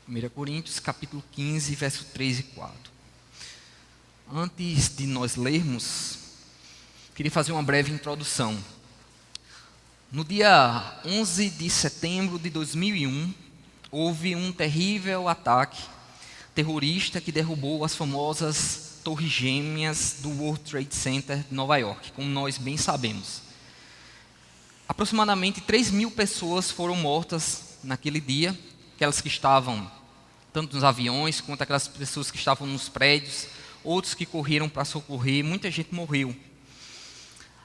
1 Coríntios, capítulo 15, verso 3 e 4. Antes de nós lermos, queria fazer uma breve introdução. No dia 11 de setembro de 2001, houve um terrível ataque terrorista que derrubou as famosas Torres Gêmeas do World Trade Center de Nova York, como nós bem sabemos. Aproximadamente 3.000 pessoas foram mortas naquele dia, aquelas que estavam tanto nos aviões quanto aquelas pessoas que estavam nos prédios, outros que correram para socorrer, muita gente morreu.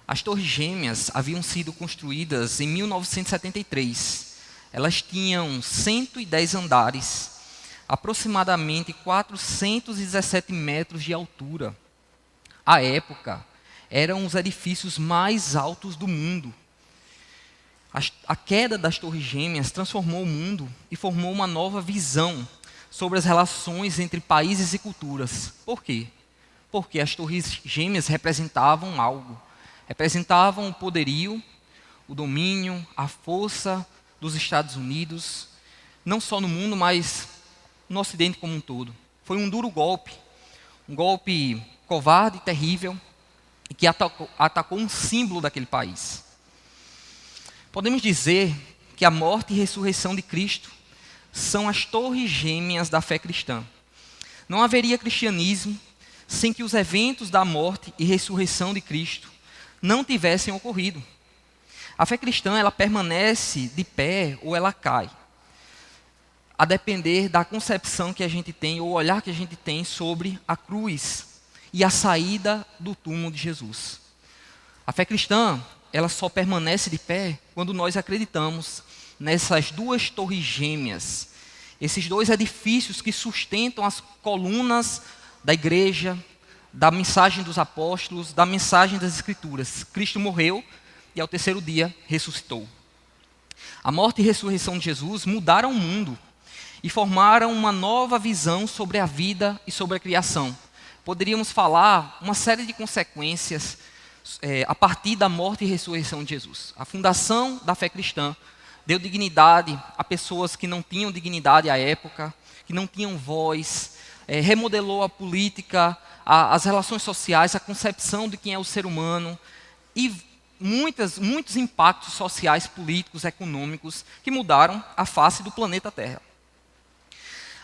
As Torres Gêmeas haviam sido construídas em 1973. Elas tinham 110 andares, aproximadamente 417 metros de altura. À época, eram os edifícios mais altos do mundo. A queda das Torres Gêmeas transformou o mundo e formou uma nova visão sobre as relações entre países e culturas. Por quê? Porque as Torres Gêmeas representavam algo. Representavam o poderio, o domínio, a força dos Estados Unidos, não só no mundo, mas no Ocidente como um todo. Foi um duro golpe, um golpe covarde e terrível, e que atacou um símbolo daquele país. Podemos dizer que a morte e ressurreição de Cristo são as torres gêmeas da fé cristã. Não haveria cristianismo sem que os eventos da morte e ressurreição de Cristo não tivessem ocorrido. A fé cristã, ela permanece de pé ou ela cai, a depender da concepção que a gente tem, ou o olhar que a gente tem sobre a cruz e a saída do túmulo de Jesus. A fé cristã, ela só permanece de pé quando nós acreditamos nessas duas torres gêmeas, esses dois edifícios que sustentam as colunas da igreja, da mensagem dos apóstolos, da mensagem das Escrituras. Cristo morreu e ao terceiro dia ressuscitou. A morte e ressurreição de Jesus mudaram o mundo e formaram uma nova visão sobre a vida e sobre a criação. Poderíamos falar uma série de consequências a partir da morte e ressurreição de Jesus. A fundação da fé cristã deu dignidade a pessoas que não tinham dignidade à época, que não tinham voz, remodelou a política, as relações sociais, a concepção de quem é o ser humano e muitos impactos sociais, políticos, econômicos que mudaram a face do planeta Terra.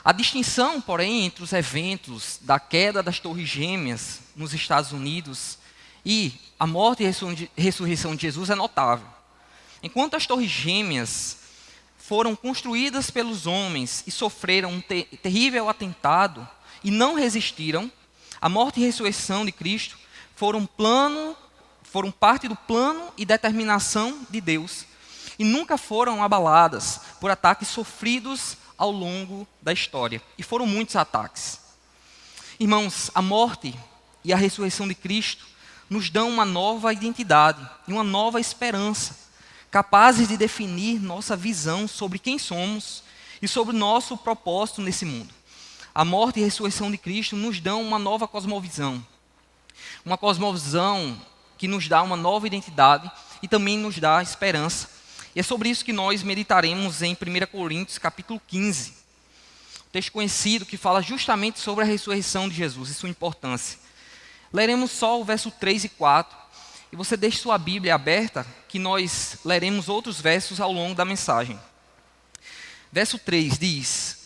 A distinção, porém, entre os eventos da queda das Torres Gêmeas nos Estados Unidos e a morte e ressurreição de Jesus é notável. Enquanto as Torres Gêmeas foram construídas pelos homens e sofreram um terrível atentado e não resistiram, a morte e ressurreição de Cristo foram parte do plano e determinação de Deus e nunca foram abaladas por ataques sofridos ao longo da história. E foram muitos ataques. Irmãos, a morte e a ressurreição de Cristo nos dão uma nova identidade e uma nova esperança, capazes de definir nossa visão sobre quem somos e sobre o nosso propósito nesse mundo. A morte e a ressurreição de Cristo nos dão uma nova cosmovisão que nos dá uma nova identidade e também nos dá esperança. E é sobre isso que nós meditaremos em 1 Coríntios, capítulo 15. Um texto conhecido que fala justamente sobre a ressurreição de Jesus e sua importância. Leremos só o verso 3 e 4. E você deixe sua Bíblia aberta, que nós leremos outros versos ao longo da mensagem. Verso 3 diz: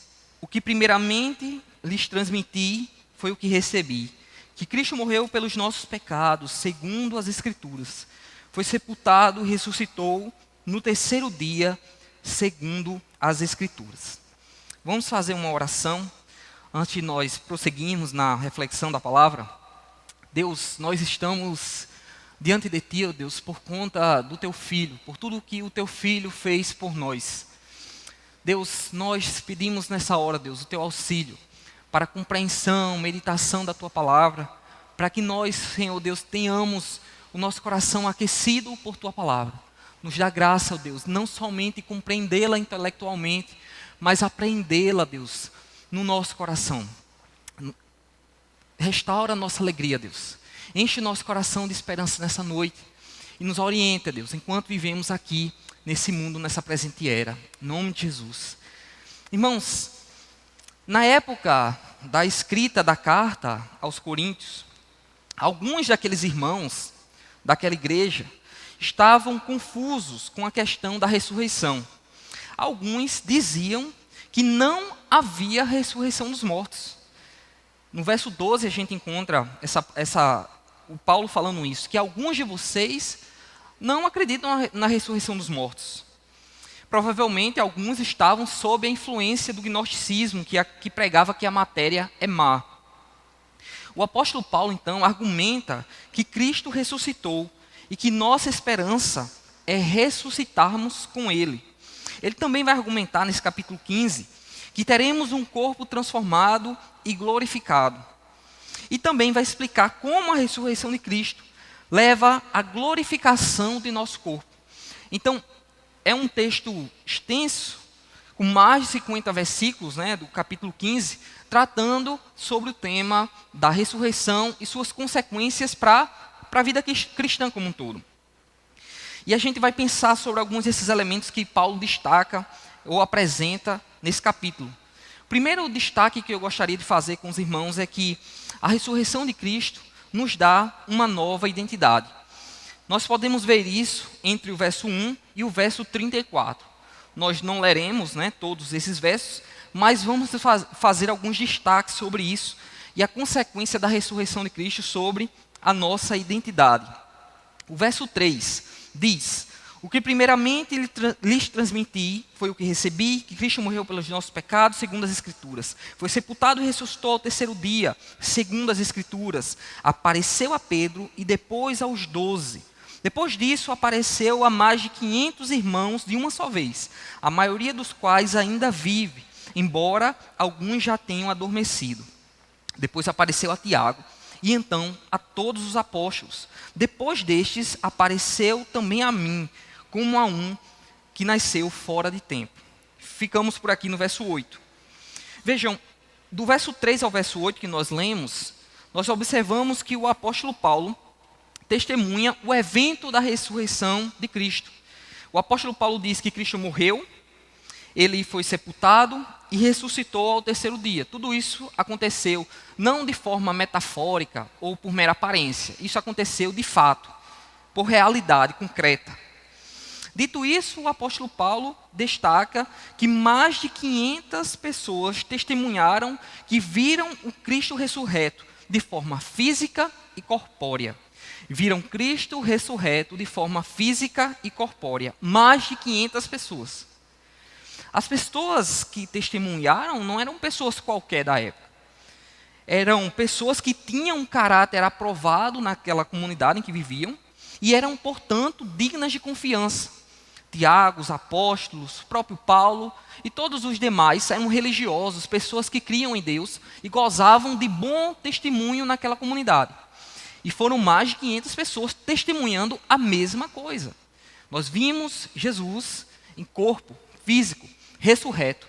O que primeiramente lhes transmiti foi o que recebi, que Cristo morreu pelos nossos pecados, segundo as Escrituras. Foi sepultado e ressuscitou no terceiro dia, segundo as Escrituras. Vamos fazer uma oração antes de nós prosseguirmos na reflexão da palavra. Deus, nós estamos diante de Ti, ó Deus, por conta do Teu Filho, por tudo que o Teu Filho fez por nós. Deus, nós pedimos nessa hora, Deus, o Teu auxílio para a compreensão, meditação da Tua palavra, para que nós, Senhor Deus, tenhamos o nosso coração aquecido por Tua palavra. Nos dá graça, ó Deus, não somente compreendê-la intelectualmente, mas apreendê-la, Deus, no nosso coração. Restaura a nossa alegria, Deus. Enche nosso coração de esperança nessa noite e nos orienta, Deus, enquanto vivemos aqui nesse mundo, nessa presente era. Em nome de Jesus. Irmãos, Na época da escrita da carta aos Coríntios, alguns daqueles irmãos daquela igreja estavam confusos com a questão da ressurreição. Alguns diziam que não havia ressurreição dos mortos. No verso 12 a gente encontra o Paulo falando isso, que alguns de vocês não acreditam na ressurreição dos mortos. Provavelmente alguns estavam sob a influência do gnosticismo, que pregava que a matéria é má. O apóstolo Paulo, então, argumenta que Cristo ressuscitou e que nossa esperança é ressuscitarmos com Ele. Ele também vai argumentar nesse capítulo 15 que teremos um corpo transformado e glorificado. E também vai explicar como a ressurreição de Cristo leva à glorificação de nosso corpo. Então, é um texto extenso, com mais de 50 versículos, do capítulo 15, tratando sobre o tema da ressurreição e suas consequências para a vida cristã como um todo. E a gente vai pensar sobre alguns desses elementos que Paulo destaca ou apresenta nesse capítulo. O primeiro destaque que eu gostaria de fazer com os irmãos é que a ressurreição de Cristo nos dá uma nova identidade. Nós podemos ver isso entre o verso 1 e o verso 34. Nós não leremos todos esses versos, mas vamos fazer alguns destaques sobre isso e a consequência da ressurreição de Cristo sobre a nossa identidade. O verso 3 diz: o que primeiramente lhes transmiti foi o que recebi, que Cristo morreu pelos nossos pecados, segundo as Escrituras. Foi sepultado e ressuscitou ao terceiro dia, segundo as Escrituras. Apareceu a Pedro e depois aos 12. Depois disso, apareceu a mais de 500 irmãos de uma só vez, a maioria dos quais ainda vive, embora alguns já tenham adormecido. Depois apareceu a Tiago, e então a todos os apóstolos. Depois destes, apareceu também a mim, como a um que nasceu fora de tempo. Ficamos por aqui no verso 8. Vejam, do verso 3 ao verso 8 que nós lemos, nós observamos que o apóstolo Paulo testemunha o evento da ressurreição de Cristo. O apóstolo Paulo diz que Cristo morreu, ele foi sepultado e ressuscitou ao terceiro dia. Tudo isso aconteceu não de forma metafórica ou por mera aparência. Isso aconteceu de fato, por realidade concreta. Dito isso, o apóstolo Paulo destaca que mais de 500 pessoas testemunharam que viram o Cristo ressurreto de forma física e corpórea. Viram Cristo ressurreto de forma física e corpórea. Mais de 500 pessoas. As pessoas que testemunharam não eram pessoas qualquer da época. Eram pessoas que tinham um caráter aprovado naquela comunidade em que viviam e eram, portanto, dignas de confiança. Tiago, os apóstolos, próprio Paulo e todos os demais eram religiosos, pessoas que criam em Deus e gozavam de bom testemunho naquela comunidade. E foram mais de 500 pessoas testemunhando a mesma coisa. Nós vimos Jesus em corpo físico, ressurreto.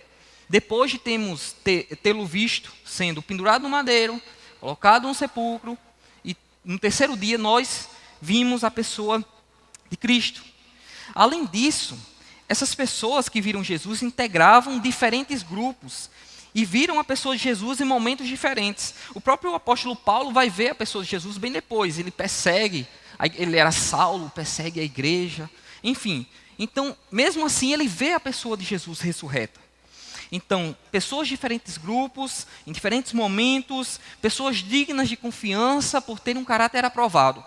Depois de tê-lo visto sendo pendurado no madeiro, colocado no sepulcro, e no terceiro dia nós vimos a pessoa de Cristo. Além disso, essas pessoas que viram Jesus integravam diferentes grupos e viram a pessoa de Jesus em momentos diferentes. O próprio apóstolo Paulo vai ver a pessoa de Jesus bem depois. Ele persegue, ele era Saulo, persegue a igreja, enfim. Então, mesmo assim, ele vê a pessoa de Jesus ressurreta. Então, pessoas de diferentes grupos, em diferentes momentos, pessoas dignas de confiança por terem um caráter aprovado.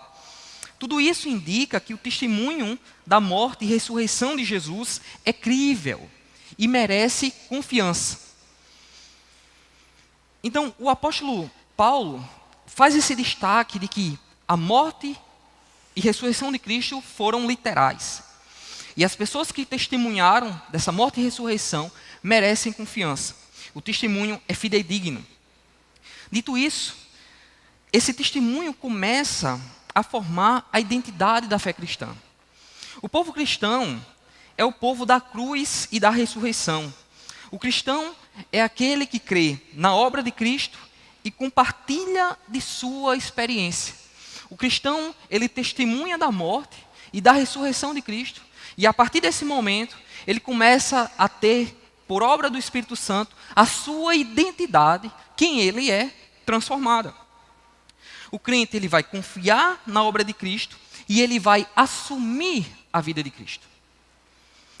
Tudo isso indica que o testemunho da morte e ressurreição de Jesus é crível e merece confiança. Então, o apóstolo Paulo faz esse destaque de que a morte e ressurreição de Cristo foram literais. E as pessoas que testemunharam dessa morte e ressurreição merecem confiança. O testemunho é fidedigno. Dito isso, esse testemunho começa a formar a identidade da fé cristã. O povo cristão é o povo da cruz e da ressurreição. O cristão é aquele que crê na obra de Cristo e compartilha de sua experiência. O cristão, ele testemunha da morte e da ressurreição de Cristo. E a partir desse momento, ele começa a ter por obra do Espírito Santo, a sua identidade, quem ele é, transformada. O crente ele vai confiar na obra de Cristo e ele vai assumir a vida de Cristo.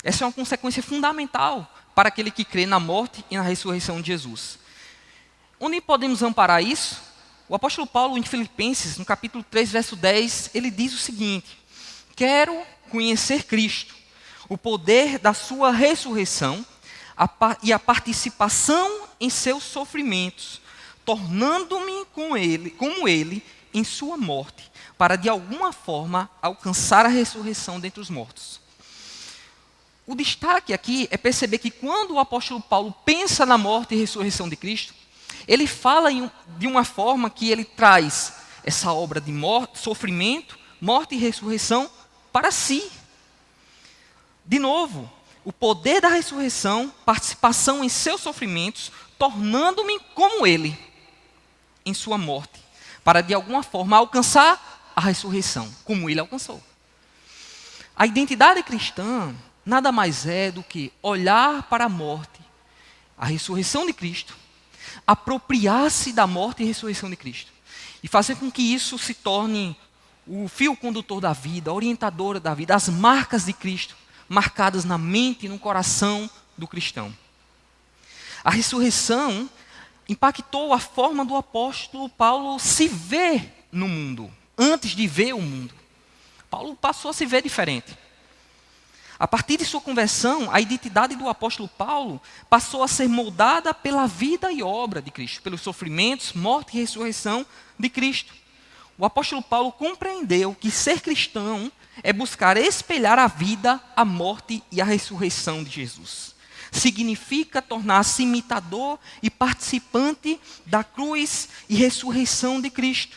Essa é uma consequência fundamental para aquele que crê na morte e na ressurreição de Jesus. Onde podemos amparar isso? O apóstolo Paulo, em Filipenses, no capítulo 3, verso 10, ele diz o seguinte: quero conhecer Cristo, o poder da sua ressurreição e a participação em seus sofrimentos, tornando-me como ele em sua morte, para de alguma forma alcançar a ressurreição dentre os mortos. O destaque aqui é perceber que quando o apóstolo Paulo pensa na morte e ressurreição de Cristo, ele fala de uma forma que ele traz essa obra de morte, sofrimento, morte e ressurreição para si. De novo, o poder da ressurreição, participação em seus sofrimentos, tornando-me como ele em sua morte, para de alguma forma alcançar a ressurreição, como ele alcançou. A identidade cristã nada mais é do que olhar para a morte, a ressurreição de Cristo, apropriar-se da morte e ressurreição de Cristo, e fazer com que isso se torne o fio condutor da vida, a orientadora da vida, as marcas de Cristo, marcadas na mente e no coração do cristão. A ressurreição impactou a forma do apóstolo Paulo se ver no mundo, antes de ver o mundo. Paulo passou a se ver diferente. A partir de sua conversão, a identidade do apóstolo Paulo passou a ser moldada pela vida e obra de Cristo, pelos sofrimentos, morte e ressurreição de Cristo. O apóstolo Paulo compreendeu que ser cristão é buscar espelhar a vida, a morte e a ressurreição de Jesus. Significa tornar-se imitador e participante da cruz e ressurreição de Cristo,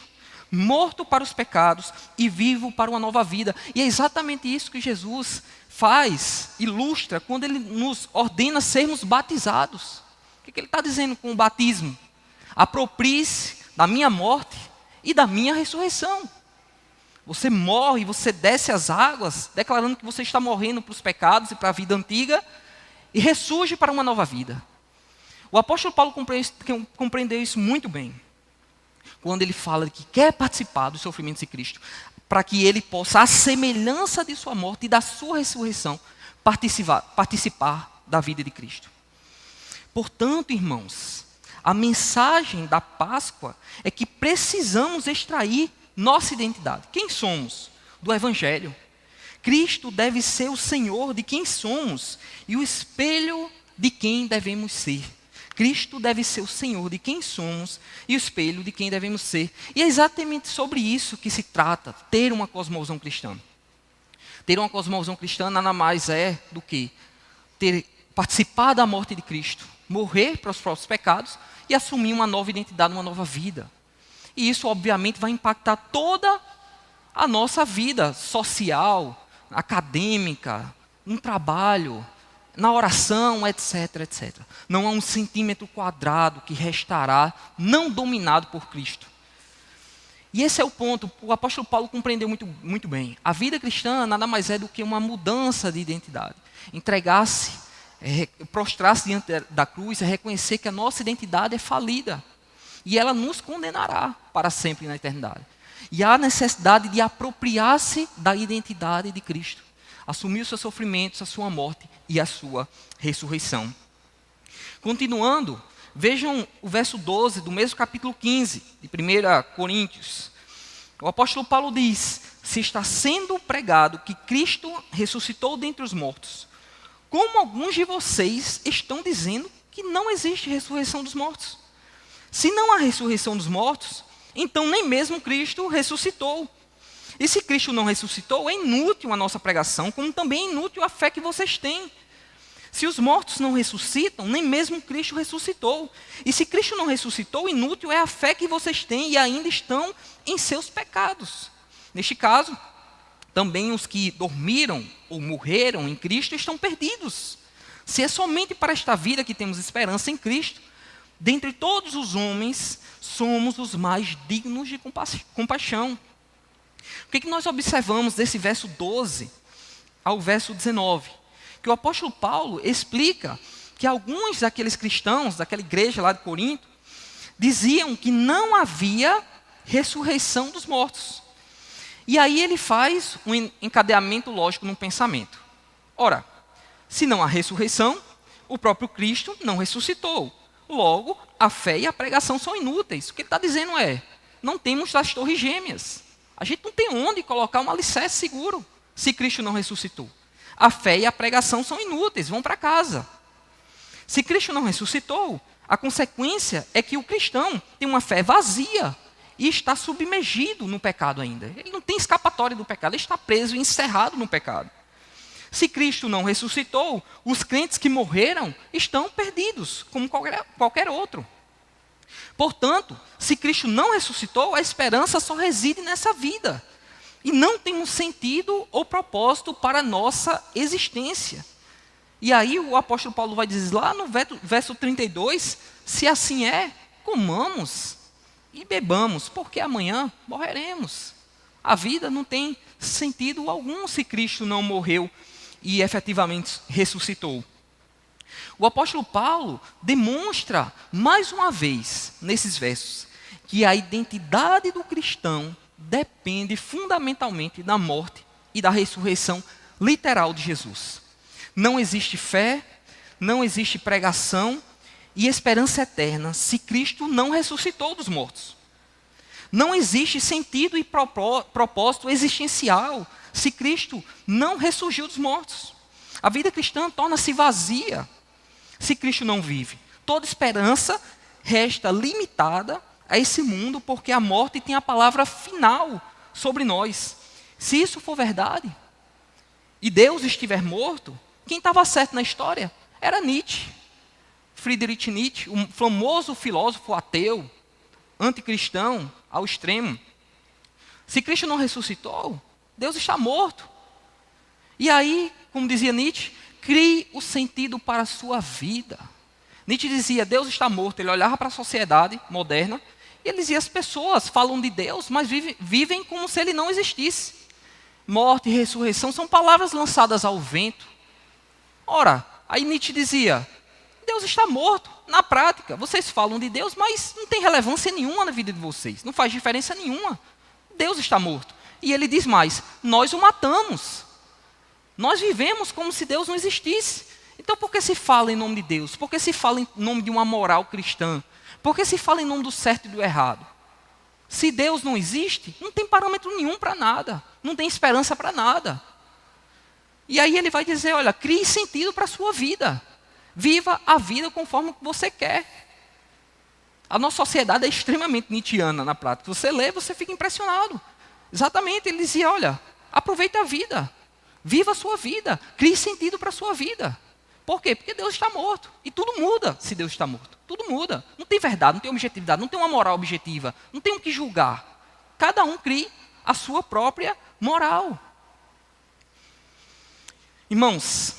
morto para os pecados e vivo para uma nova vida. E é exatamente isso que Jesus faz, ilustra, quando ele nos ordena sermos batizados. O que ele está dizendo com o batismo? Aproprie-se da minha morte e da minha ressurreição. Você morre, você desce as águas, declarando que você está morrendo para os pecados e para a vida antiga, e ressurge para uma nova vida. O apóstolo Paulo compreendeu isso muito bem, quando ele fala que quer participar dos sofrimentos de Cristo, para que ele possa, à semelhança de sua morte e da sua ressurreição, participar da vida de Cristo. Portanto, irmãos, a mensagem da Páscoa é que precisamos extrair nossa identidade. Quem somos? Do Evangelho. Cristo deve ser o Senhor de quem somos e o espelho de quem devemos ser. Cristo deve ser o Senhor de quem somos e o espelho de quem devemos ser. E é exatamente sobre isso que se trata, ter uma cosmovisão cristã. Ter uma cosmovisão cristã nada mais é do que participar da morte de Cristo, morrer para os próprios pecados e assumir uma nova identidade, uma nova vida. E isso, obviamente, vai impactar toda a nossa vida social, acadêmica, no trabalho, na oração, etc, etc. Não há um centímetro quadrado que restará não dominado por Cristo. E esse é o ponto, o apóstolo Paulo compreendeu muito bem. A vida cristã nada mais é do que uma mudança de identidade. Entregar-se, prostrar-se diante da cruz, é reconhecer que a nossa identidade é falida. E ela nos condenará para sempre na eternidade. E há necessidade de apropriar-se da identidade de Cristo. Assumir os seus sofrimentos, a sua morte e a sua ressurreição. Continuando, vejam o verso 12 do mesmo capítulo 15 de 1 Coríntios. O apóstolo Paulo diz: se está sendo pregado que Cristo ressuscitou dentre os mortos, como alguns de vocês estão dizendo que não existe ressurreição dos mortos? Se não há ressurreição dos mortos, então nem mesmo Cristo ressuscitou. E se Cristo não ressuscitou, é inútil a nossa pregação, como também é inútil a fé que vocês têm. Se os mortos não ressuscitam, nem mesmo Cristo ressuscitou. E se Cristo não ressuscitou, inútil é a fé que vocês têm e ainda estão em seus pecados. Neste caso, também os que dormiram ou morreram em Cristo estão perdidos. Se é somente para esta vida que temos esperança em Cristo, dentre todos os homens, somos os mais dignos de compaixão. O que nós observamos desse verso 12 ao verso 19? Que o apóstolo Paulo explica que alguns daqueles cristãos, daquela igreja lá de Corinto, diziam que não havia ressurreição dos mortos. E aí ele faz um encadeamento lógico no pensamento. Ora, se não há ressurreição, o próprio Cristo não ressuscitou. Logo, a fé e a pregação são inúteis. O que ele está dizendo é, não temos as torres gêmeas. A gente não tem onde colocar um alicerce seguro se Cristo não ressuscitou. A fé e a pregação são inúteis, vão para casa. Se Cristo não ressuscitou, a consequência é que o cristão tem uma fé vazia e está submergido no pecado ainda. Ele não tem escapatória do pecado, ele está preso e encerrado no pecado. Se Cristo não ressuscitou, os crentes que morreram estão perdidos, como qualquer outro. Portanto, se Cristo não ressuscitou, a esperança só reside nessa vida. E não tem um sentido ou propósito para a nossa existência. E aí o apóstolo Paulo vai dizer lá no verso 32, se assim é, comamos e bebamos, porque amanhã morreremos. A vida não tem sentido algum se Cristo não morreu e efetivamente ressuscitou. O apóstolo Paulo demonstra, mais uma vez, nesses versos, que a identidade do cristão depende fundamentalmente da morte e da ressurreição literal de Jesus. Não existe fé, não existe pregação e esperança eterna se Cristo não ressuscitou dos mortos. Não existe sentido e propósito existencial se Cristo não ressurgiu dos mortos. A vida cristã torna-se vazia se Cristo não vive. Toda esperança resta limitada a esse mundo porque a morte tem a palavra final sobre nós. Se isso for verdade e Deus estiver morto, quem estava certo na história era Nietzsche. Friedrich Nietzsche, um famoso filósofo ateu, anticristão ao extremo. Se Cristo não ressuscitou, Deus está morto. E aí, como dizia Nietzsche, crie o sentido para a sua vida. Nietzsche dizia, Deus está morto. Ele olhava para a sociedade moderna e ele dizia, as pessoas falam de Deus, mas vivem como se ele não existisse. Morte e ressurreição são palavras lançadas ao vento. Ora, aí Nietzsche dizia, Deus está morto, na prática. Vocês falam de Deus, mas não tem relevância nenhuma na vida de vocês. Não faz diferença nenhuma. Deus está morto. E ele diz mais, nós o matamos. Nós vivemos como se Deus não existisse. Então por que se fala em nome de Deus? Por que se fala em nome de uma moral cristã? Por que se fala em nome do certo e do errado? Se Deus não existe, não tem parâmetro nenhum para nada. Não tem esperança para nada. E aí ele vai dizer, olha, crie sentido para a sua vida. Viva a vida conforme você quer. A nossa sociedade é extremamente nietzschiana na prática. Você lê, você fica impressionado. Exatamente, ele dizia, olha, aproveite a vida. Viva a sua vida. Crie sentido para a sua vida. Por quê? Porque Deus está morto. E tudo muda se Deus está morto. Tudo muda. Não tem verdade, não tem objetividade, não tem uma moral objetiva. Não tem o que julgar. Cada um cria a sua própria moral. Irmãos,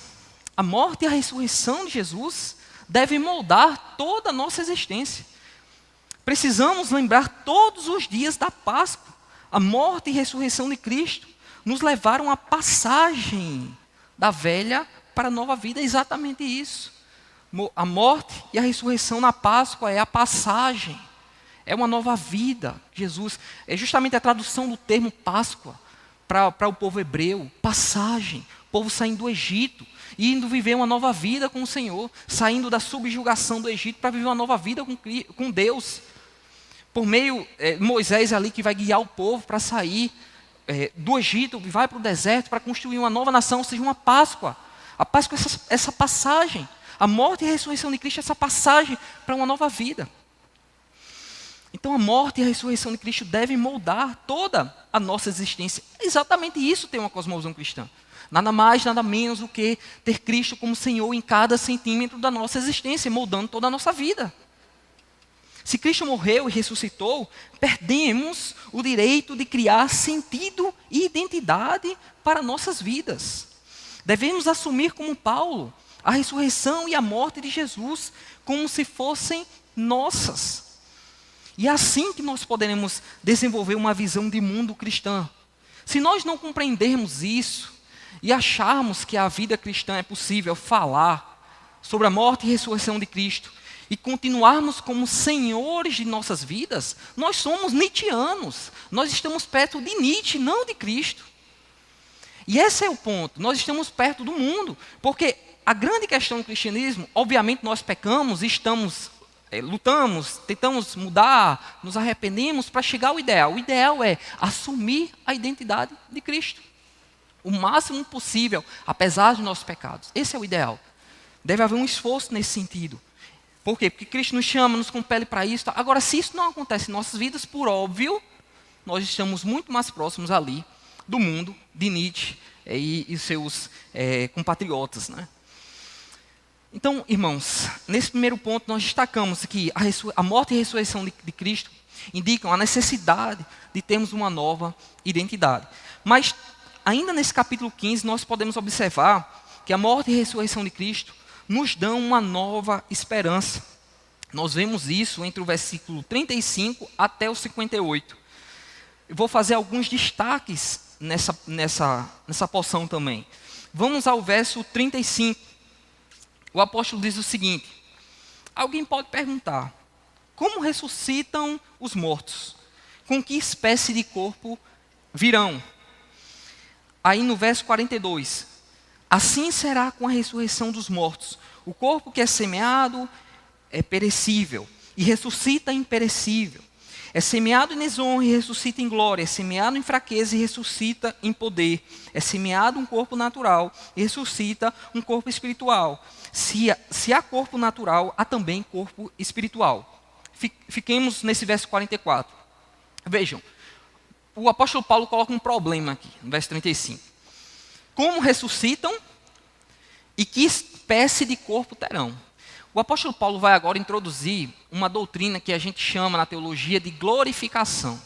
a morte e a ressurreição de Jesus devem moldar toda a nossa existência. Precisamos lembrar todos os dias da Páscoa. A morte e ressurreição de Cristo nos levaram à passagem da velha para a nova vida. É exatamente isso. A morte e a ressurreição na Páscoa é a passagem. É uma nova vida. Jesus, é justamente a tradução do termo Páscoa para o povo hebreu. Passagem. O povo saindo do Egito e indo viver uma nova vida com o Senhor. Saindo da subjugação do Egito para viver uma nova vida com Deus. Por meio de Moisés ali que vai guiar o povo para sair do Egito, vai para o deserto para construir uma nova nação, ou seja, uma Páscoa. A Páscoa é essa passagem. A morte e a ressurreição de Cristo é essa passagem para uma nova vida. Então a morte e a ressurreição de Cristo devem moldar toda a nossa existência. Exatamente isso tem uma cosmovisão cristã. Nada mais, nada menos do que ter Cristo como Senhor em cada centímetro da nossa existência, moldando toda a nossa vida. Se Cristo morreu e ressuscitou, perdemos o direito de criar sentido e identidade para nossas vidas. Devemos assumir como Paulo a ressurreição e a morte de Jesus como se fossem nossas. E é assim que nós poderemos desenvolver uma visão de mundo cristã. Se nós não compreendermos isso e acharmos que a vida cristã é possível falar, sobre a morte e ressurreição de Cristo, e continuarmos como senhores de nossas vidas, nós somos nietzschianos. Nós estamos perto de Nietzsche, não de Cristo. E esse é o ponto. Nós estamos perto do mundo. Porque a grande questão do cristianismo, obviamente nós pecamos, lutamos, tentamos mudar, nos arrependemos para chegar ao ideal. O ideal é assumir a identidade de Cristo. O máximo possível, apesar dos nossos pecados. Esse é o ideal. Deve haver um esforço nesse sentido. Por quê? Porque Cristo nos chama, nos compele para isso. Agora, se isso não acontece em nossas vidas, por óbvio, nós estamos muito mais próximos ali do mundo, de Nietzsche e seus compatriotas, né? Então, irmãos, nesse primeiro ponto nós destacamos que a morte e a ressurreição de Cristo indicam a necessidade de termos uma nova identidade. Mas, ainda nesse capítulo 15, nós podemos observar que a morte e a ressurreição de Cristo nos dão uma nova esperança. Nós vemos isso entre o versículo 35 até o 58. Eu vou fazer alguns destaques nessa porção também. Vamos ao verso 35. O apóstolo diz o seguinte: alguém pode perguntar, como ressuscitam os mortos? Com que espécie de corpo virão? Aí no verso 42, assim será com a ressurreição dos mortos. O corpo que é semeado é perecível, e ressuscita imperecível. É semeado em desonra e ressuscita em glória. É semeado em fraqueza e ressuscita em poder. É semeado um corpo natural e ressuscita um corpo espiritual. Se há corpo natural, há também corpo espiritual. Fiquemos nesse verso 44. Vejam, o apóstolo Paulo coloca um problema aqui, no verso 35. Como ressuscitam e que espécie de corpo terão? O apóstolo Paulo vai agora introduzir uma doutrina que a gente chama na teologia de glorificação.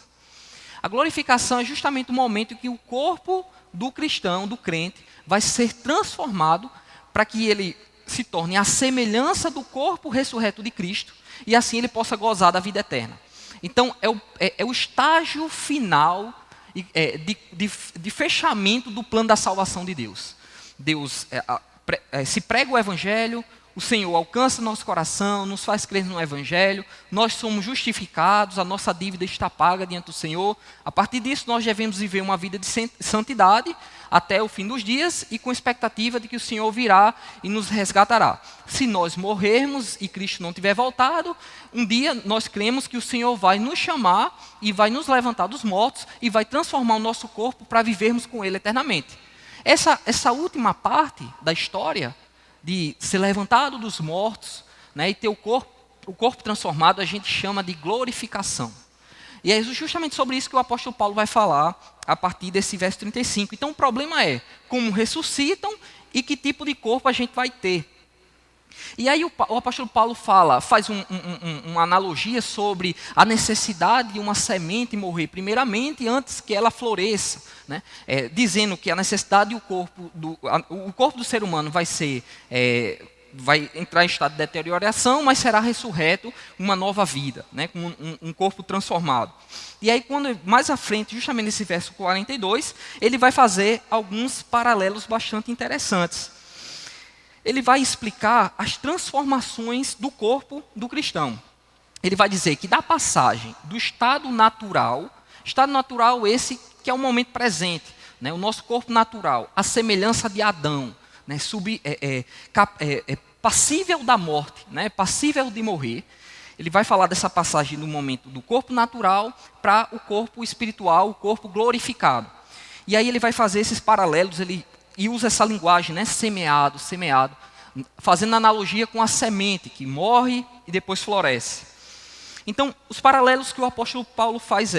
A glorificação é justamente o momento em que o corpo do cristão, do crente, vai ser transformado para que ele se torne a semelhança do corpo ressurreto de Cristo e assim ele possa gozar da vida eterna. Então, é o estágio final de fechamento do plano da salvação de Deus. Deus se prega o evangelho, o Senhor alcança nosso coração, nos faz crer no Evangelho, nós somos justificados, a nossa dívida está paga diante do Senhor. A partir disso, nós devemos viver uma vida de santidade até o fim dos dias e com expectativa de que o Senhor virá e nos resgatará. Se nós morrermos e Cristo não tiver voltado, um dia nós cremos que o Senhor vai nos chamar e vai nos levantar dos mortos e vai transformar o nosso corpo para vivermos com Ele eternamente. Essa última parte da história de ser levantado dos mortos, né, e ter o corpo transformado, a gente chama de glorificação. E é justamente sobre isso que o apóstolo Paulo vai falar a partir desse verso 35. Então o problema é como ressuscitam e que tipo de corpo a gente vai ter. E aí o apóstolo Paulo faz uma analogia sobre a necessidade de uma semente morrer primeiramente antes que ela floresça, né? Dizendo que a necessidade do o corpo do ser humano vai entrar em estado de deterioração, mas será ressurreto uma nova vida, né? Com um corpo transformado. E aí mais à frente, justamente nesse verso 42, ele vai fazer alguns paralelos bastante interessantes. Ele vai explicar as transformações do corpo do cristão. Ele vai dizer que da passagem do estado natural esse que é o momento presente, né, o nosso corpo natural, a semelhança de Adão, né, passível da morte, né, passível de morrer. Ele vai falar dessa passagem do momento do corpo natural para o corpo espiritual, o corpo glorificado. E aí ele vai fazer esses paralelos, e usa essa linguagem, né, semeado, fazendo analogia com a semente que morre e depois floresce. Então, os paralelos que o apóstolo Paulo faz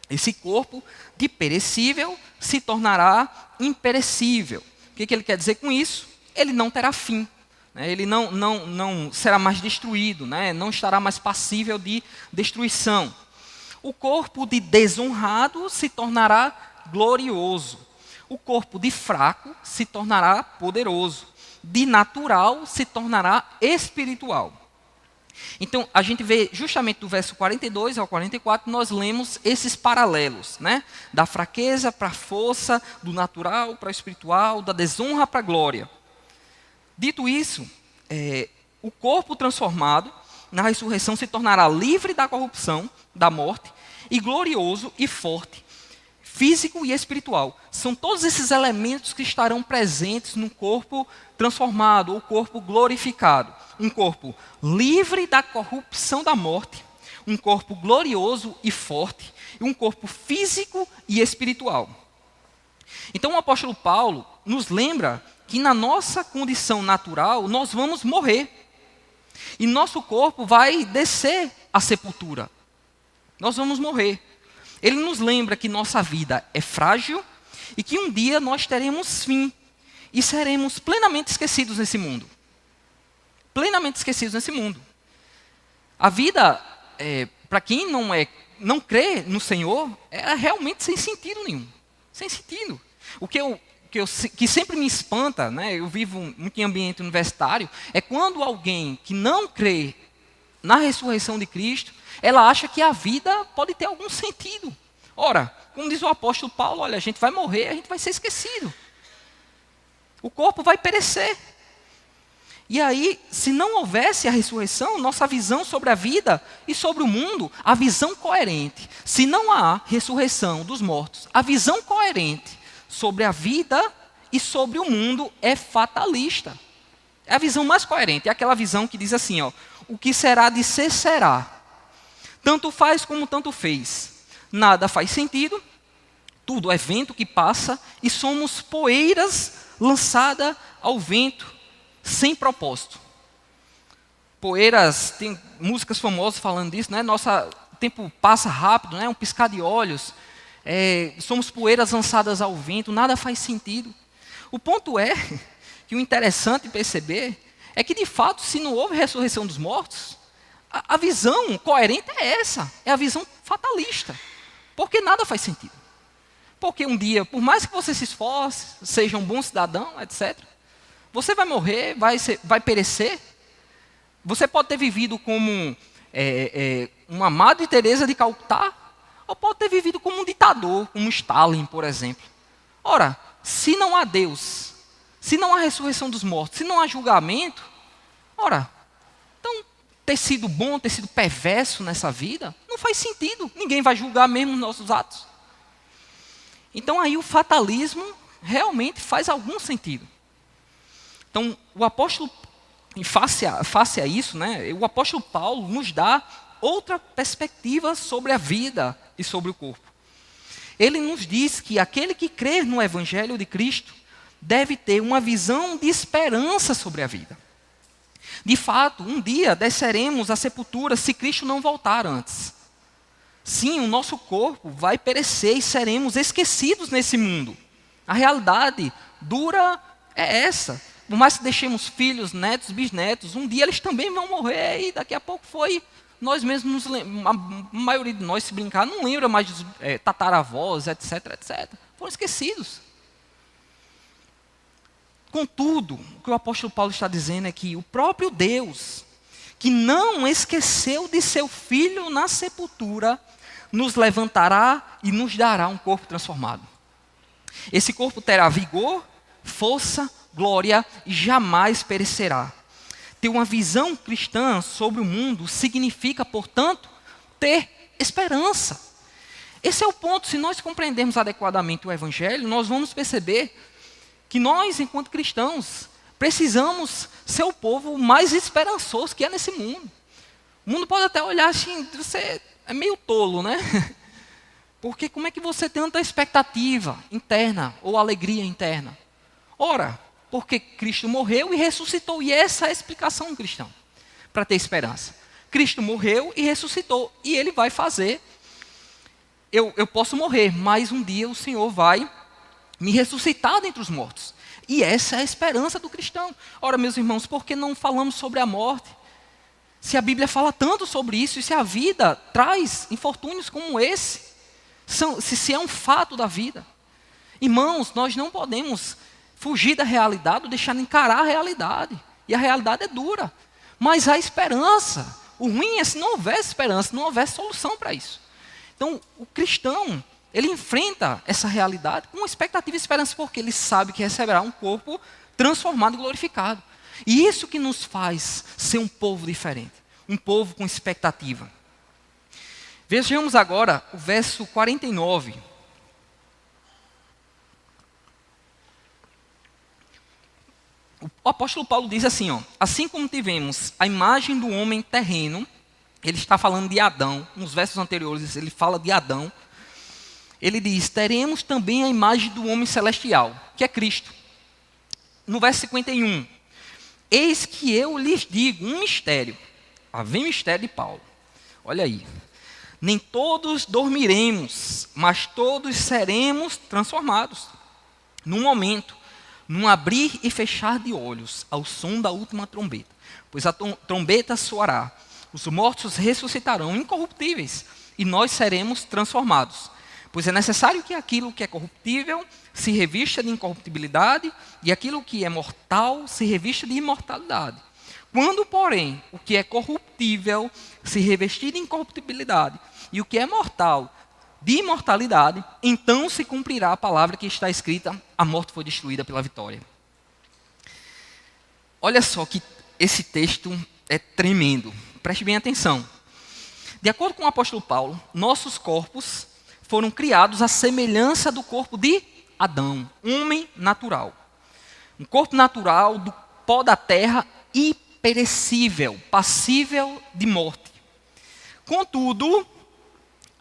esse corpo de perecível se tornará imperecível. O que ele quer dizer com isso? Ele não terá fim, né? Ele não será mais destruído, né? Não estará mais passível de destruição. O corpo de desonrado se tornará glorioso. O corpo de fraco se tornará poderoso. De natural se tornará espiritual. Então, a gente vê justamente do verso 42 ao 44, nós lemos esses paralelos, né? Da fraqueza para a força, do natural para o espiritual, da desonra para a glória. Dito isso, o corpo transformado na ressurreição se tornará livre da corrupção, da morte, e glorioso e forte, físico e espiritual. São todos esses elementos que estarão presentes no corpo transformado, ou corpo glorificado. Um corpo livre da corrupção da morte, um corpo glorioso e forte, e um corpo físico e espiritual. Então o apóstolo Paulo nos lembra que na nossa condição natural nós vamos morrer. E nosso corpo vai descer à sepultura. Nós vamos morrer. Ele nos lembra que nossa vida é frágil e que um dia nós teremos fim e seremos plenamente esquecidos nesse mundo. Plenamente esquecidos nesse mundo. A vida, para quem não crê no Senhor, é realmente sem sentido nenhum. Sem sentido. Que sempre me espanta, né, eu vivo muito em ambiente universitário, é quando alguém que não crê na ressurreição de Cristo, ela acha que a vida pode ter algum sentido. Ora, como diz o apóstolo Paulo, olha, a gente vai morrer, a gente vai ser esquecido. O corpo vai perecer. E aí, se não houvesse a ressurreição, nossa visão sobre a vida e sobre o mundo, a visão coerente, se não há ressurreição dos mortos, a visão coerente sobre a vida e sobre o mundo é fatalista. É a visão mais coerente, é aquela visão que diz assim, o que será de ser, será. Tanto faz como tanto fez. Nada faz sentido, tudo é vento que passa e somos poeiras lançadas ao vento, sem propósito. Poeiras, tem músicas famosas falando disso, né? Nosso tempo passa rápido, né? Um piscar de olhos. Somos poeiras lançadas ao vento, nada faz sentido. O ponto é que o interessante perceber é que, de fato, se não houve ressurreição dos mortos, a visão coerente é essa, é a visão fatalista. Porque nada faz sentido. Porque um dia, por mais que você se esforce, seja um bom cidadão, etc., você vai morrer, vai perecer. Você pode ter vivido como uma Madre Teresa de Calcutá, ou pode ter vivido como um ditador, como Stalin, por exemplo. Ora, se não há Deus, se não há ressurreição dos mortos, se não há julgamento, ora, então ter sido bom, ter sido perverso nessa vida, não faz sentido. Ninguém vai julgar mesmo os nossos atos. Então aí o fatalismo realmente faz algum sentido. Então o apóstolo, face a isso, né, o apóstolo Paulo nos dá outra perspectiva sobre a vida e sobre o corpo. Ele nos diz que aquele que crê no Evangelho de Cristo deve ter uma visão de esperança sobre a vida. De fato, um dia desceremos à sepultura se Cristo não voltar antes. Sim, o nosso corpo vai perecer e seremos esquecidos nesse mundo. A realidade dura é essa. Por mais que deixemos filhos, netos, bisnetos, um dia eles também vão morrer e daqui a pouco nós mesmos, a maioria de nós, se brincar, não lembra mais dos tataravós, etc, etc. Foram esquecidos. Contudo, o que o apóstolo Paulo está dizendo é que o próprio Deus, que não esqueceu de seu Filho na sepultura, nos levantará e nos dará um corpo transformado. Esse corpo terá vigor, força, glória e jamais perecerá. Ter uma visão cristã sobre o mundo significa, portanto, ter esperança. Esse é o ponto. Se nós compreendermos adequadamente o Evangelho, nós vamos perceber que nós, enquanto cristãos, precisamos ser o povo mais esperançoso que é nesse mundo. O mundo pode até olhar assim, você é meio tolo, né? Porque como é que você tem tanta expectativa interna ou alegria interna? Ora, porque Cristo morreu e ressuscitou. E essa é a explicação cristã, para ter esperança. Cristo morreu e ressuscitou. E Ele vai fazer. Eu posso morrer, mas um dia o Senhor vai me ressuscitar dentre os mortos. E essa é a esperança do cristão. Ora, meus irmãos, por que não falamos sobre a morte? Se a Bíblia fala tanto sobre isso, e se a vida traz infortúnios como esse, se é um fato da vida. Irmãos, nós não podemos fugir da realidade ou deixar de encarar a realidade. E a realidade é dura. Mas há esperança. O ruim é se não houvesse esperança, não houvesse solução para isso. Então, o cristão, ele enfrenta essa realidade com expectativa e esperança, porque ele sabe que receberá um corpo transformado e glorificado. E isso que nos faz ser um povo diferente, um povo com expectativa. Vejamos agora o verso 49. O apóstolo Paulo diz assim, assim como tivemos a imagem do homem terreno, ele está falando de Adão, nos versos anteriores ele fala de Adão, ele diz, teremos também a imagem do homem celestial, que é Cristo. No verso 51, eis que eu lhes digo um mistério. Vem o mistério de Paulo. Olha aí. Nem todos dormiremos, mas todos seremos transformados. Num momento, num abrir e fechar de olhos, ao som da última trombeta. Pois a trombeta soará, os mortos ressuscitarão incorruptíveis, e nós seremos transformados. Pois é necessário que aquilo que é corruptível se revista de incorruptibilidade, e aquilo que é mortal se revista de imortalidade. Quando, porém, o que é corruptível se revestir de incorruptibilidade, e o que é mortal de imortalidade, então se cumprirá a palavra que está escrita, a morte foi destruída pela vitória. Olha só que esse texto é tremendo. Preste bem atenção. De acordo com o apóstolo Paulo, nossos corpos foram criados à semelhança do corpo de Adão, homem natural. Um corpo natural do pó da terra e perecível, passível de morte. Contudo,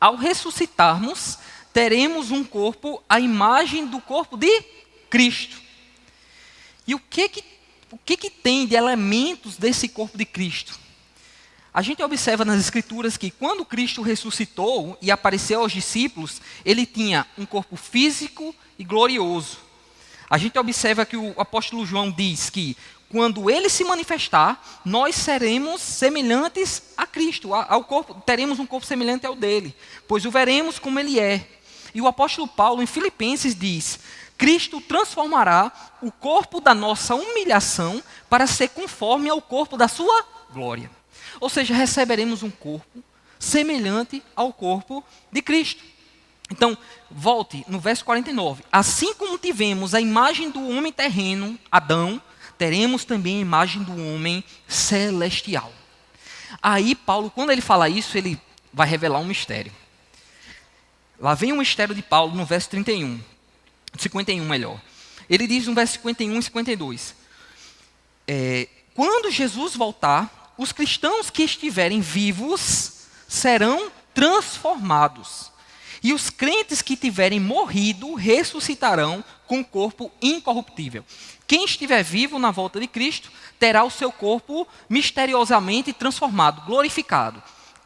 ao ressuscitarmos, teremos um corpo à imagem do corpo de Cristo. E o que tem de elementos desse corpo de Cristo? A gente observa nas Escrituras que quando Cristo ressuscitou e apareceu aos discípulos, ele tinha um corpo físico e glorioso. A gente observa que o apóstolo João diz que quando ele se manifestar, nós seremos semelhantes a Cristo, ao corpo, teremos um corpo semelhante ao dele, pois o veremos como ele é. E o apóstolo Paulo, em Filipenses, diz, Cristo transformará o corpo da nossa humilhação para ser conforme ao corpo da sua glória. Ou seja, receberemos um corpo semelhante ao corpo de Cristo. Então, volte no verso 49. Assim como tivemos a imagem do homem terreno, Adão, teremos também a imagem do homem celestial. Aí, Paulo, quando ele fala isso, ele vai revelar um mistério. Lá vem o mistério de Paulo no verso 31. 51, melhor. Ele diz no verso 51 e 52. Quando Jesus voltar, os cristãos que estiverem vivos serão transformados. E os crentes que tiverem morrido ressuscitarão com corpo incorruptível. Quem estiver vivo na volta de Cristo terá o seu corpo misteriosamente transformado, glorificado.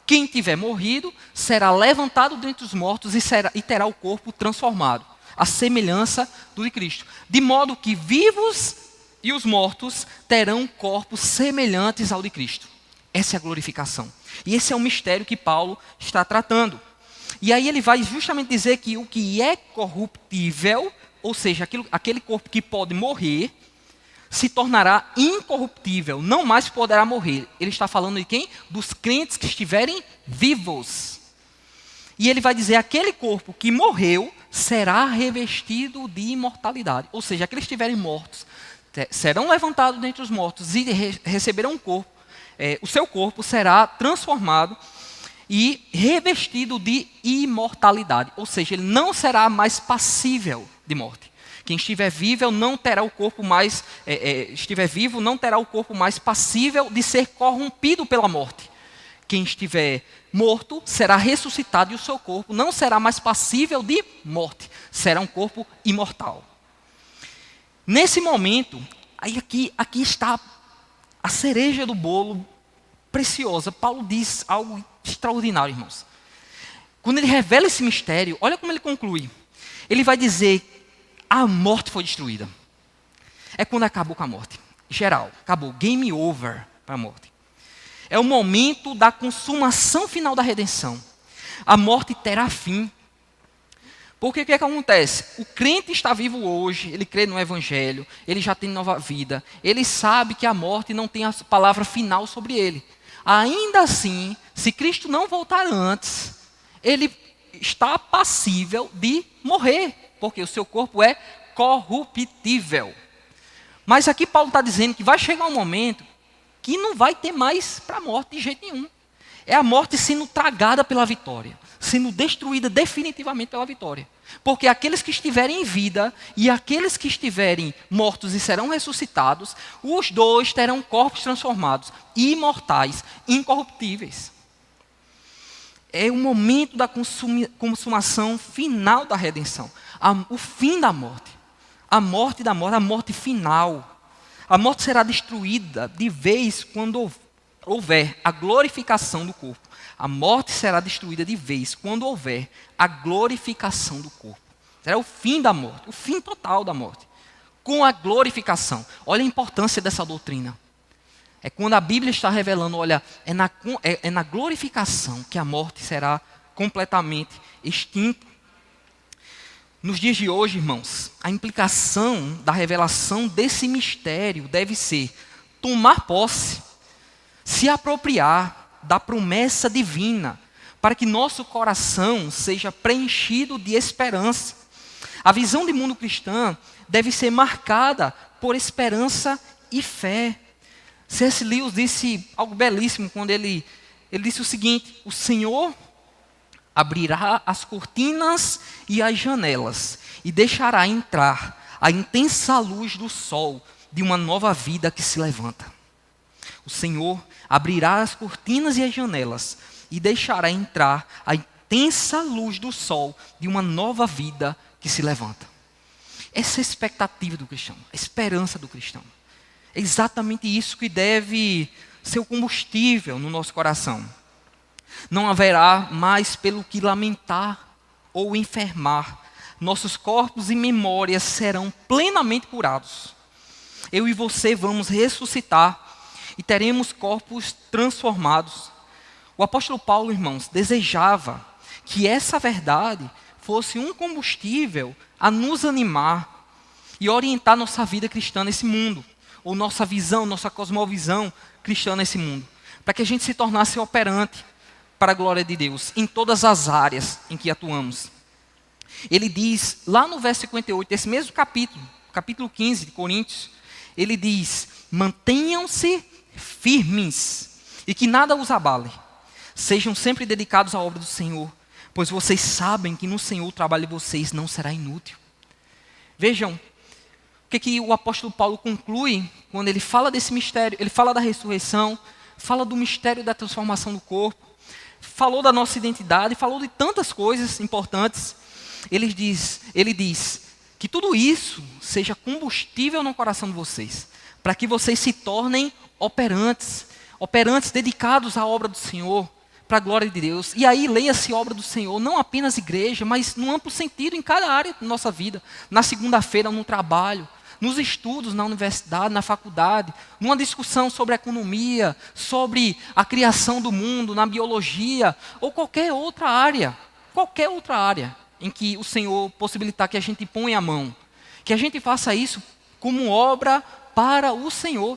Quem tiver morrido será levantado dentre os mortos e terá o corpo transformado, à semelhança do de Cristo. De modo que vivos e os mortos terão corpos semelhantes ao de Cristo. Essa é a glorificação. E esse é o mistério que Paulo está tratando. E aí ele vai justamente dizer que o que é corruptível, ou seja, aquele corpo que pode morrer, se tornará incorruptível, não mais poderá morrer. Ele está falando de quem? Dos crentes que estiverem vivos. E ele vai dizer, aquele corpo que morreu será revestido de imortalidade. Ou seja, aqueles que estiverem mortos serão levantados dentre os mortos e receberão um corpo. O seu corpo será transformado e revestido de imortalidade. Ou seja, ele não será mais passível de morte. Quem estiver vivo não terá o corpo mais passível de ser corrompido pela morte. Quem estiver morto será ressuscitado e o seu corpo não será mais passível de morte. Será um corpo imortal. Nesse momento, aqui está a cereja do bolo preciosa. Paulo diz algo extraordinário, irmãos. Quando ele revela esse mistério, olha como ele conclui. Ele vai dizer, a morte foi destruída. É quando acabou com a morte. Geral, acabou. Game over para a morte. É o momento da consumação final da redenção. A morte terá fim. Porque o que acontece? O crente está vivo hoje, ele crê no Evangelho, ele já tem nova vida, ele sabe que a morte não tem a palavra final sobre ele. Ainda assim, se Cristo não voltar antes, ele está passível de morrer, porque o seu corpo é corruptível. Mas aqui Paulo está dizendo que vai chegar um momento que não vai ter mais para a morte de jeito nenhum. É a morte sendo tragada pela vitória, sendo destruída definitivamente pela vitória. Porque aqueles que estiverem em vida e aqueles que estiverem mortos e serão ressuscitados, os dois terão corpos transformados, imortais, incorruptíveis. É o momento da consumação final da redenção, o fim da morte. A morte da morte, a morte final. A morte será destruída de vez quando houver a glorificação do corpo. A morte será destruída de vez quando houver a glorificação do corpo. Será o fim da morte, o fim total da morte. Com a glorificação. Olha a importância dessa doutrina. É quando a Bíblia está revelando, olha, é na glorificação que a morte será completamente extinta. Nos dias de hoje, irmãos, a implicação da revelação desse mistério deve ser tomar posse, se apropriar da promessa divina, para que nosso coração seja preenchido de esperança. A visão de mundo cristã deve ser marcada por esperança e fé. C.S. Lewis disse algo belíssimo quando ele disse o seguinte: o Senhor abrirá as cortinas e as janelas e deixará entrar a intensa luz do sol de uma nova vida que se levanta. O Senhor abrirá as cortinas e as janelas e deixará entrar a intensa luz do sol de uma nova vida que se levanta. Essa é a expectativa do cristão, a esperança do cristão. É exatamente isso que deve ser o combustível no nosso coração. Não haverá mais pelo que lamentar ou enfermar. Nossos corpos e memórias serão plenamente curados. Eu e você vamos ressuscitar e teremos corpos transformados. O apóstolo Paulo, irmãos, desejava que essa verdade fosse um combustível a nos animar e orientar nossa vida cristã nesse mundo, ou nossa visão, nossa cosmovisão cristã nesse mundo, para que a gente se tornasse operante para a glória de Deus, em todas as áreas em que atuamos. Ele diz, lá no verso 58, desse mesmo capítulo 15 de Coríntios, ele diz: mantenham-se firmes e que nada os abale. Sejam sempre dedicados à obra do Senhor, pois vocês sabem que no Senhor o trabalho de vocês não será inútil. Vejam, o que o apóstolo Paulo conclui quando ele fala desse mistério, ele fala da ressurreição, fala do mistério da transformação do corpo, falou da nossa identidade, falou de tantas coisas importantes. Ele diz que tudo isso seja combustível no coração de vocês, para que vocês se tornem operantes dedicados à obra do Senhor, para a glória de Deus. E aí leia-se obra do Senhor, não apenas igreja, mas no amplo sentido em cada área da nossa vida. Na segunda-feira no trabalho, nos estudos na universidade, na faculdade, numa discussão sobre a economia, sobre a criação do mundo, na biologia, ou qualquer outra área em que o Senhor possibilitar que a gente ponha a mão, que a gente faça isso como obra para o Senhor.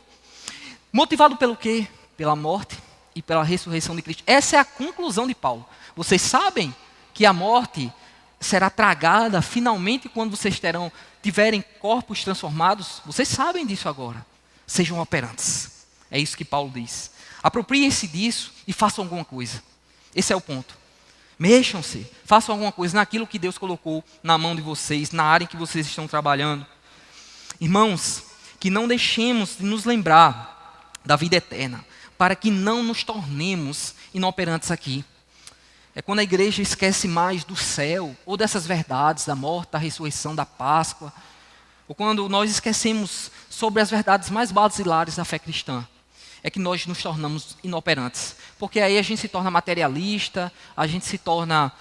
Motivado pelo quê? Pela morte e pela ressurreição de Cristo. Essa é a conclusão de Paulo. Vocês sabem que a morte será tragada finalmente quando vocês tiverem corpos transformados? Vocês sabem disso agora. Sejam operantes. É isso que Paulo diz. Apropriem-se disso e façam alguma coisa. Esse é o ponto. Mexam-se, façam alguma coisa naquilo que Deus colocou na mão de vocês, na área em que vocês estão trabalhando. Irmãos, que não deixemos de nos lembrar da vida eterna, para que não nos tornemos inoperantes aqui. É quando a igreja esquece mais do céu, ou dessas verdades, da morte, da ressurreição, da Páscoa, ou quando nós esquecemos sobre as verdades mais basilares da fé cristã, é que nós nos tornamos inoperantes. Porque aí a gente se torna materialista, a gente se torna,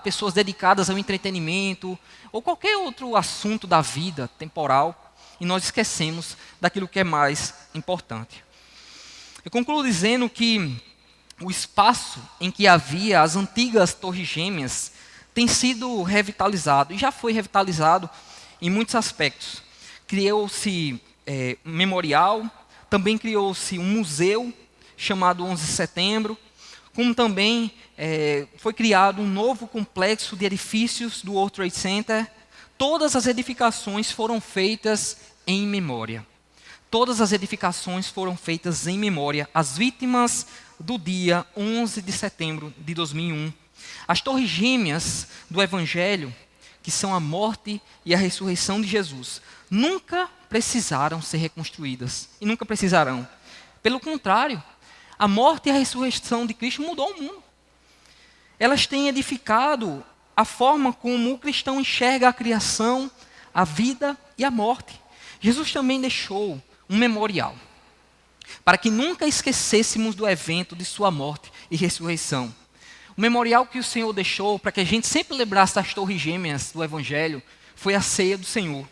pessoas dedicadas ao entretenimento, ou qualquer outro assunto da vida temporal, e nós esquecemos daquilo que é mais importante. Eu concluo dizendo que o espaço em que havia as antigas torres gêmeas tem sido revitalizado, e já foi revitalizado em muitos aspectos. Criou-se um memorial, também criou-se um museu chamado 11 de setembro, como também foi criado um novo complexo de edifícios do World Trade Center. Todas as edificações foram feitas em memória. Todas as edificações foram feitas em memória às vítimas do dia 11 de setembro de 2001. As torres gêmeas do Evangelho, que são a morte e a ressurreição de Jesus, nunca precisaram ser reconstruídas e nunca precisarão. Pelo contrário, a morte e a ressurreição de Cristo mudou o mundo. Elas têm edificado a forma como o cristão enxerga a criação, a vida e a morte. Jesus também deixou um memorial, para que nunca esquecêssemos do evento de sua morte e ressurreição. O memorial que o Senhor deixou, para que a gente sempre lembrasse das torres gêmeas do Evangelho, foi a ceia do Senhor.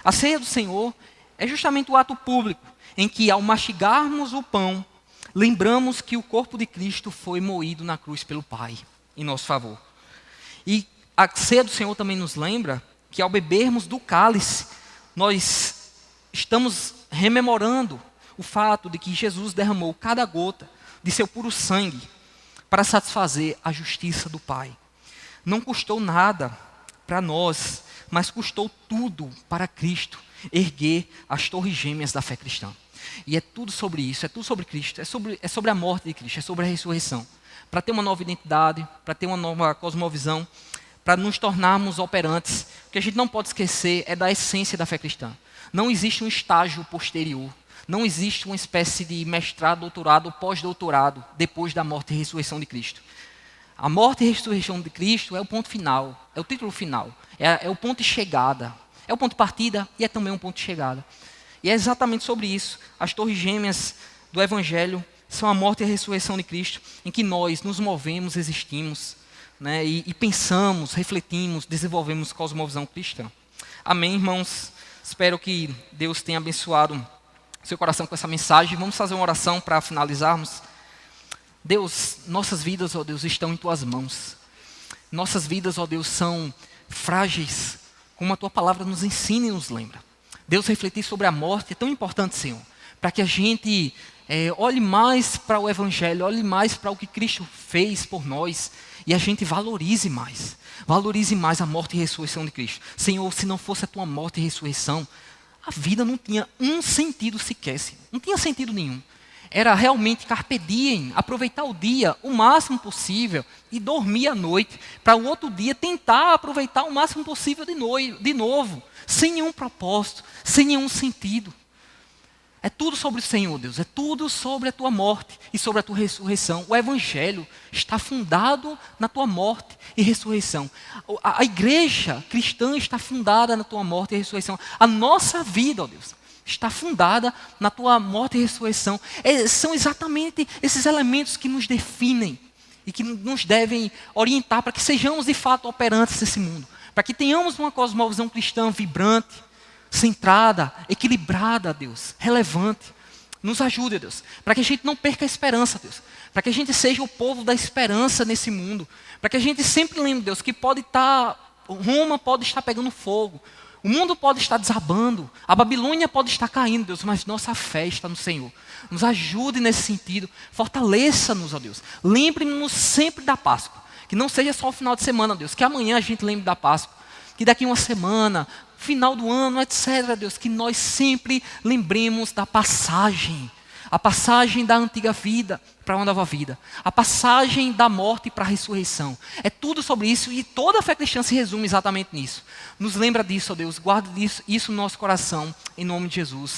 A ceia do Senhor é justamente o ato público, em que ao mastigarmos o pão, lembramos que o corpo de Cristo foi moído na cruz pelo Pai, em nosso favor. E a ceia do Senhor também nos lembra que ao bebermos do cálice, nós estamos rememorando o fato de que Jesus derramou cada gota de seu puro sangue para satisfazer a justiça do Pai. Não custou nada para nós, mas custou tudo para Cristo erguer as torres gêmeas da fé cristã. E é tudo sobre isso, é tudo sobre Cristo, é sobre a morte de Cristo, é sobre a ressurreição. Para ter uma nova identidade, para ter uma nova cosmovisão, para nos tornarmos operantes. O que a gente não pode esquecer é da essência da fé cristã. Não existe um estágio posterior. Não existe uma espécie de mestrado, doutorado, pós-doutorado, depois da morte e ressurreição de Cristo. A morte e ressurreição de Cristo é o ponto final, é o título final, é o ponto de chegada. É o ponto de partida e é também um ponto de chegada. E é exatamente sobre isso. As torres gêmeas do Evangelho são a morte e a ressurreição de Cristo, em que nós nos movemos, existimos, né, e pensamos, refletimos, desenvolvemos cosmovisão cristã. Amém, irmãos? Espero que Deus tenha abençoado seu coração com essa mensagem. Vamos fazer uma oração para finalizarmos. Deus, nossas vidas, ó Deus, estão em Tuas mãos. Nossas vidas, ó Deus, são frágeis, como a Tua palavra nos ensina e nos lembra. Deus, refletir sobre a morte é tão importante, Senhor, para que a gente olhe mais para o Evangelho, olhe mais para o que Cristo fez por nós e a gente valorize mais a morte e ressurreição de Cristo. Senhor, se não fosse a Tua morte e ressurreição, a vida não tinha um sentido sequer, Senhor. Não tinha sentido nenhum. Era realmente carpe diem, aproveitar o dia o máximo possível e dormir à noite, para o outro dia tentar aproveitar o máximo possível de novo, sem nenhum propósito, sem nenhum sentido. É tudo sobre o Senhor, Deus, é tudo sobre a Tua morte e sobre a Tua ressurreição. O Evangelho está fundado na Tua morte e ressurreição. A igreja cristã está fundada na Tua morte e ressurreição. A nossa vida, ó Deus, está fundada na Tua morte e ressurreição. São exatamente esses elementos que nos definem e que nos devem orientar para que sejamos de fato operantes nesse mundo. Para que tenhamos uma cosmovisão cristã vibrante, centrada, equilibrada, Deus, relevante. Nos ajude, Deus, para que a gente não perca a esperança, Deus. Para que a gente seja o povo da esperança nesse mundo. Para que a gente sempre lembre, Deus, que Roma pode estar pegando fogo. O mundo pode estar desabando. A Babilônia pode estar caindo, Deus, mas nossa fé está no Senhor. Nos ajude nesse sentido. Fortaleça-nos, ó Deus. Lembre-nos sempre da Páscoa. Que não seja só o final de semana, Deus. Que amanhã a gente lembre da Páscoa. Que daqui uma semana, final do ano, etc., Deus, que nós sempre lembremos da passagem. A passagem da antiga vida para uma nova vida. A passagem da morte para a ressurreição. É tudo sobre isso e toda a fé cristã se resume exatamente nisso. Nos lembra disso, ó Deus. Guarde isso no nosso coração, em nome de Jesus.